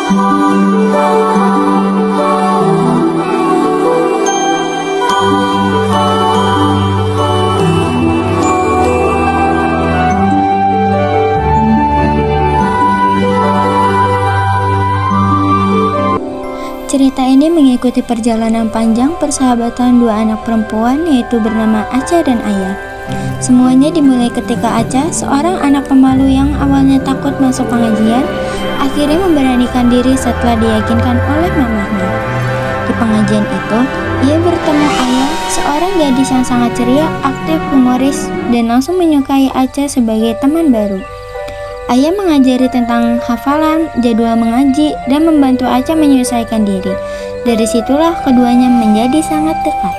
Cerita ini mengikuti perjalanan panjang persahabatan dua anak perempuan, yaitu bernama Acha dan Ayah. Semuanya dimulai ketika Acha, seorang anak pemalu yang awalnya takut masuk pengajian, akhirnya memberanikan diri setelah diyakinkan oleh mamahnya. Di pengajian itu, ia bertemu Ayah, seorang gadis yang sangat ceria, aktif, humoris, dan langsung menyukai Acha sebagai teman baru. Ayah mengajari tentang hafalan, jadwal mengaji, dan membantu Acha menyelesaikan diri. Dari situlah keduanya menjadi sangat dekat.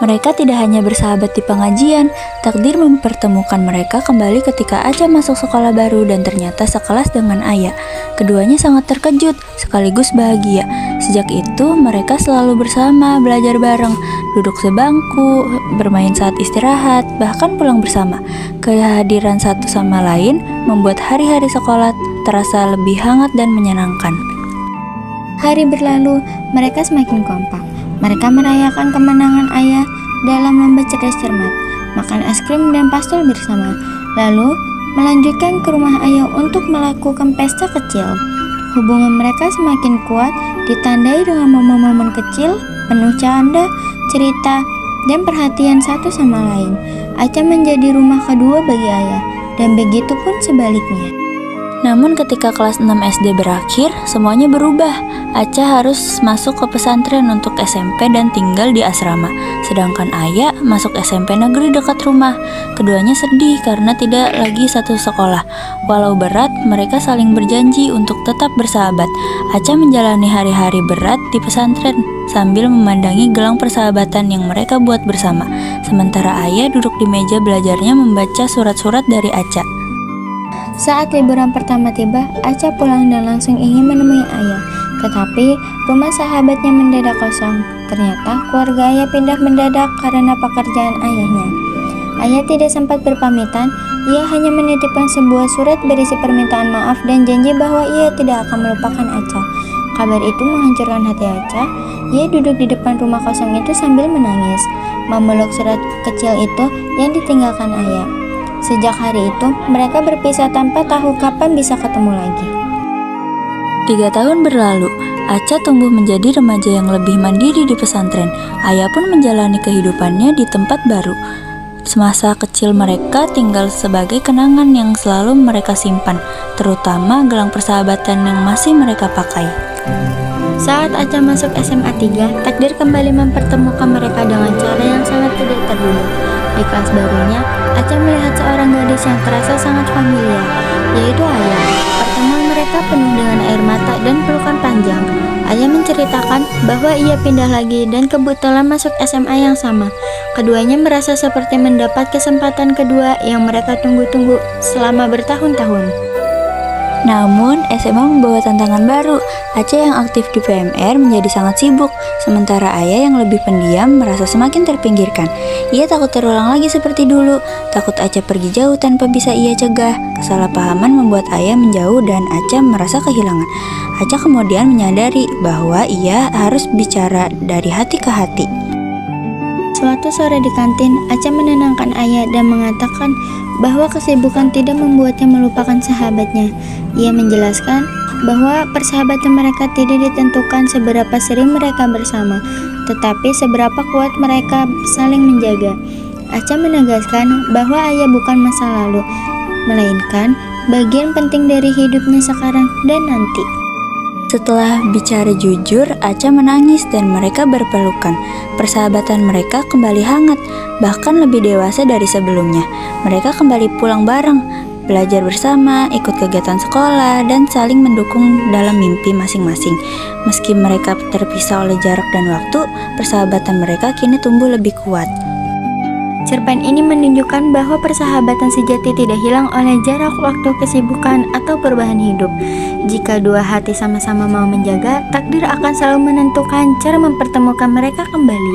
Mereka tidak hanya bersahabat di pengajian, takdir mempertemukan mereka kembali ketika Acha masuk sekolah baru dan ternyata sekelas dengan Ayah. Keduanya sangat terkejut, sekaligus bahagia. Sejak itu, mereka selalu bersama, belajar bareng, duduk sebangku, bermain saat istirahat, bahkan pulang bersama. Kehadiran satu sama lain membuat hari-hari sekolah terasa lebih hangat dan menyenangkan. Hari berlalu, mereka semakin kompak. Mereka merayakan kemenangan Ayah dalam lomba cerdas cermat, makan es krim dan pastol bersama, lalu melanjutkan ke rumah Ayah untuk melakukan pesta kecil. Hubungan mereka semakin kuat, ditandai dengan momen-momen kecil, penuh canda, cerita, dan perhatian satu sama lain. Acha menjadi rumah kedua bagi Ayah, dan begitu pun sebaliknya. Namun ketika kelas 6 SD berakhir, semuanya berubah. Acha harus masuk ke pesantren untuk SMP dan tinggal di asrama. Sedangkan Ayah masuk SMP negeri dekat rumah. Keduanya sedih karena tidak lagi satu sekolah. Walau berat, mereka saling berjanji untuk tetap bersahabat. Acha menjalani hari-hari berat di pesantren sambil memandangi gelang persahabatan yang mereka buat bersama. Sementara Ayah duduk di meja belajarnya membaca surat-surat dari Acha. Saat liburan pertama tiba, Acha pulang dan langsung ingin menemui Ayah. Tetapi rumah sahabatnya mendadak kosong. Ternyata keluarga Ayah pindah mendadak karena pekerjaan ayahnya. Ayah tidak sempat berpamitan, ia hanya menitipkan sebuah surat berisi permintaan maaf dan janji bahwa ia tidak akan melupakan Acha. Kabar itu menghancurkan hati Acha. Ia duduk di depan rumah kosong itu sambil menangis, memeluk surat kecil itu yang ditinggalkan Ayah. Sejak hari itu, mereka berpisah tanpa tahu kapan bisa ketemu lagi. 3 tahun berlalu, Acha tumbuh menjadi remaja yang lebih mandiri di pesantren. Ayah pun menjalani kehidupannya di tempat baru. Semasa kecil mereka tinggal sebagai kenangan yang selalu mereka simpan, terutama gelang persahabatan yang masih mereka pakai. Saat Acha masuk SMA 3, takdir kembali mempertemukan mereka dengan cara yang sangat tidak terduga. Di kelas barunya, Acha melihat seorang gadis yang terasa sangat familiar, yaitu Ayah. Pertemuan mereka penuh dengan air mata dan pelukan panjang. Ayah menceritakan bahwa ia pindah lagi dan kebetulan masuk SMA yang sama. Keduanya merasa seperti mendapat kesempatan kedua yang mereka tunggu-tunggu selama bertahun-tahun. Namun, SMA membawa tantangan baru. Acha yang aktif di PMR menjadi sangat sibuk, sementara Ayah yang lebih pendiam merasa semakin terpinggirkan. Ia takut terulang lagi seperti dulu, takut Acha pergi jauh tanpa bisa ia cegah. Kesalahpahaman membuat Ayah menjauh dan Acha merasa kehilangan. Acha kemudian menyadari bahwa ia harus bicara dari hati ke hati. Suatu sore di kantin, Acha menenangkan Ayah dan mengatakan bahwa kesibukan tidak membuatnya melupakan sahabatnya. Ia menjelaskan bahwa persahabatan mereka tidak ditentukan seberapa sering mereka bersama, tetapi seberapa kuat mereka saling menjaga. Acha menegaskan bahwa Ayah bukan masa lalu, melainkan bagian penting dari hidupnya sekarang dan nanti. Setelah bicara jujur, Acha menangis dan mereka berpelukan. Persahabatan mereka kembali hangat, bahkan lebih dewasa dari sebelumnya. Mereka kembali pulang bareng, belajar bersama, ikut kegiatan sekolah, dan saling mendukung dalam mimpi masing-masing. Meski mereka terpisah oleh jarak dan waktu, persahabatan mereka kini tumbuh lebih kuat. Cerpen ini menunjukkan bahwa persahabatan sejati tidak hilang oleh jarak waktu, kesibukan, atau perubahan hidup. Jika dua hati sama-sama mau menjaga, takdir akan selalu menentukan cara mempertemukan mereka kembali.